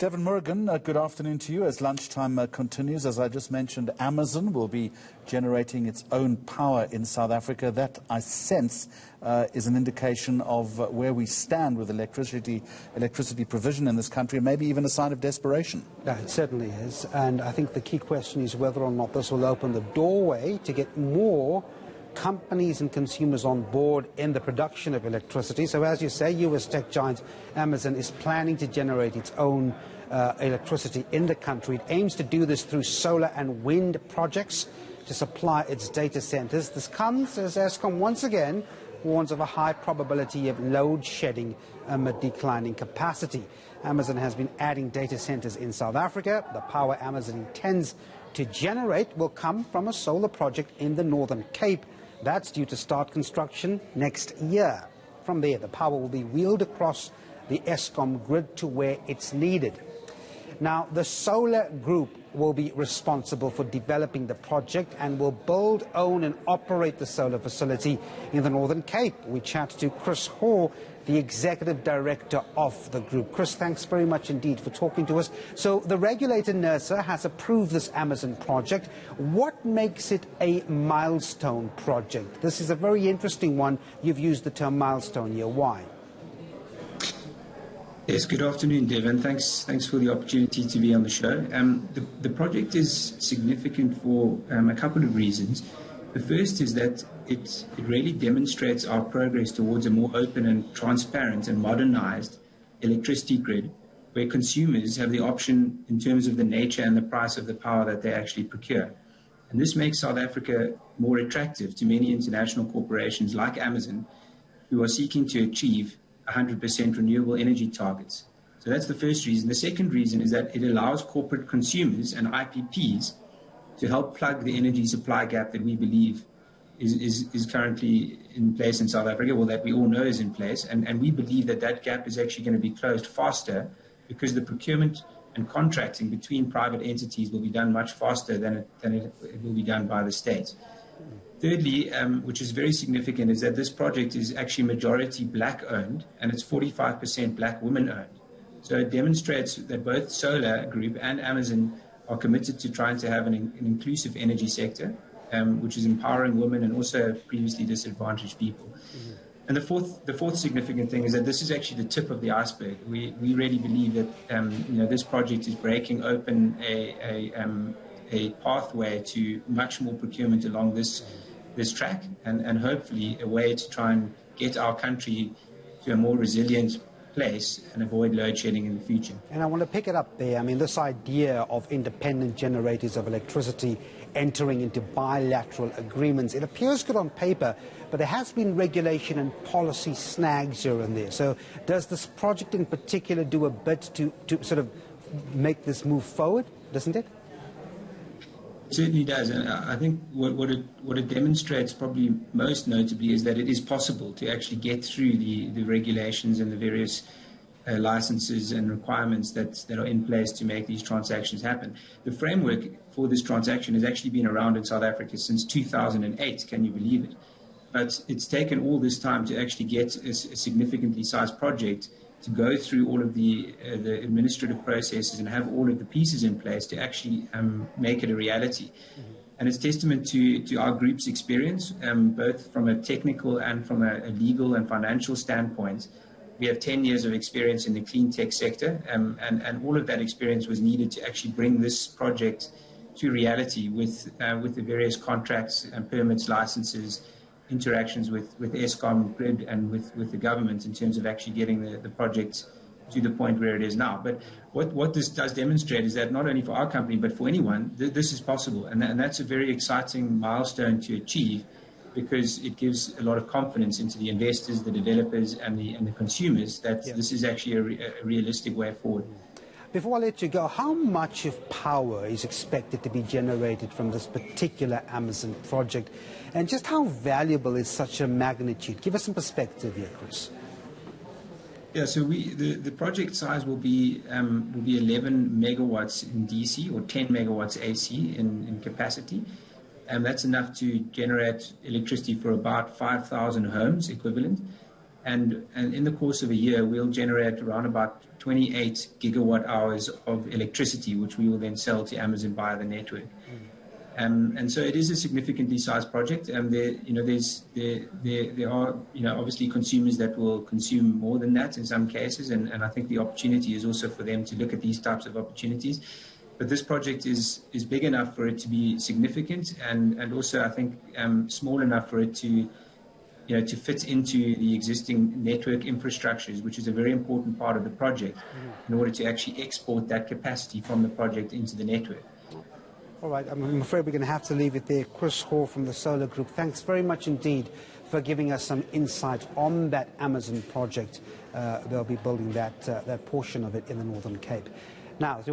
Devin Murrigan, good afternoon to you. As lunchtime continues, as I just mentioned, Amazon will be generating its own power in South Africa. That, I sense, is an indication of where we stand with electricity provision in this country, and maybe even a sign of desperation. Yeah, it certainly is. And I think the key question is whether or not this will open the doorway to get more companies and consumers on board in the production of electricity. So as you say, US tech giant Amazon is planning to generate its own electricity in the country. It aims to do this through solar and wind projects to supply its data centers. This comes as Eskom once again warns of a high probability of load shedding amid declining capacity. Amazon has been adding data centers in South Africa. The power Amazon intends to generate will come from a solar project in the Northern Cape. That's due to start construction next year. From there, the power will be wheeled across the Eskom grid to where it's needed. Now, the solar group will be responsible for developing the project and will build, own and operate the solar facility in the Northern Cape. We chat to Chris Hoare, the executive director of the group. Chris, thanks very much indeed for talking to us. So the regulator NERSA has approved this Amazon project. What makes it a milestone project? This is a very interesting one. You've used the term milestone here. Why? Yes, good afternoon, Devin. Thanks for the opportunity to be on the show. The project is significant for a couple of reasons. The first is that it really demonstrates our progress towards a more open and transparent and modernized electricity grid, where consumers have the option in terms of the nature and the price of the power that they actually procure. And this makes South Africa more attractive to many international corporations like Amazon, who are seeking to achieve 100% renewable energy targets. So that's the first reason. The second reason is that it allows corporate consumers and IPPs to help plug the energy supply gap that we believe is currently in place in South Africa, or that we all know is in place. And we believe that that gap is actually going to be closed faster because the procurement and contracting between private entities will be done much faster than it will be done by the state. Thirdly, which is very significant, is that this project is actually majority black-owned and it's 45% black women-owned. So it demonstrates that both Solar Group and Amazon are committed to trying to have an inclusive energy sector, which is empowering women and also previously disadvantaged people. Mm-hmm. And the fourth significant thing is that this is actually the tip of the iceberg. We really believe that this project is breaking open a pathway to much more procurement along this track, and hopefully a way to try and get our country to a more resilient place and avoid load shedding in the future. And I want to pick it up there. I mean, this idea of independent generators of electricity entering into bilateral agreements, it appears good on paper, but there has been regulation and policy snags here and there. So does this project in particular do a bit to sort of make this move forward, doesn't it? It certainly does, and I think what it demonstrates probably most notably is that it is possible to actually get through the regulations and the various licenses and requirements that are in place to make these transactions happen. The framework for this transaction has actually been around in South Africa since 2008, can you believe it? But it's taken all this time to actually get a significantly sized project to go through all of the administrative processes and have all of the pieces in place to actually make it a reality. Mm-hmm. And it's testament to our group's experience, both from a technical and from a legal and financial standpoint. We have 10 years of experience in the clean tech sector, and all of that experience was needed to actually bring this project to reality with the various contracts and permits, licenses, interactions with Eskom grid and with the government in terms of actually getting the project to the point where it is now. But what this does demonstrate is that not only for our company but for anyone, this is possible, and that's a very exciting milestone to achieve, because it gives a lot of confidence into the investors, the developers and the consumers that This is actually a realistic way forward. Before I let you go, how much of power is expected to be generated from this particular Amazon project? And just how valuable is such a magnitude? Give us some perspective here, Chris. Yeah, so the project size will be 11 megawatts in DC or 10 megawatts AC in capacity. And that's enough to generate electricity for about 5,000 homes equivalent. And in the course of a year, we'll generate around about 28 gigawatt hours of electricity, which we will then sell to Amazon via the network. And so it is a significantly sized project. And there are obviously consumers that will consume more than that in some cases. And I think the opportunity is also for them to look at these types of opportunities. But this project is big enough for it to be significant, and also I think small enough for it to fit into the existing network infrastructures, which is a very important part of the project, in order to actually export that capacity from the project into the network. All right, I'm afraid we're going to have to leave it there. Chris Hall from the Solar Group, thanks very much indeed for giving us some insight on that Amazon project. They'll be building that portion of it in the Northern Cape. Now.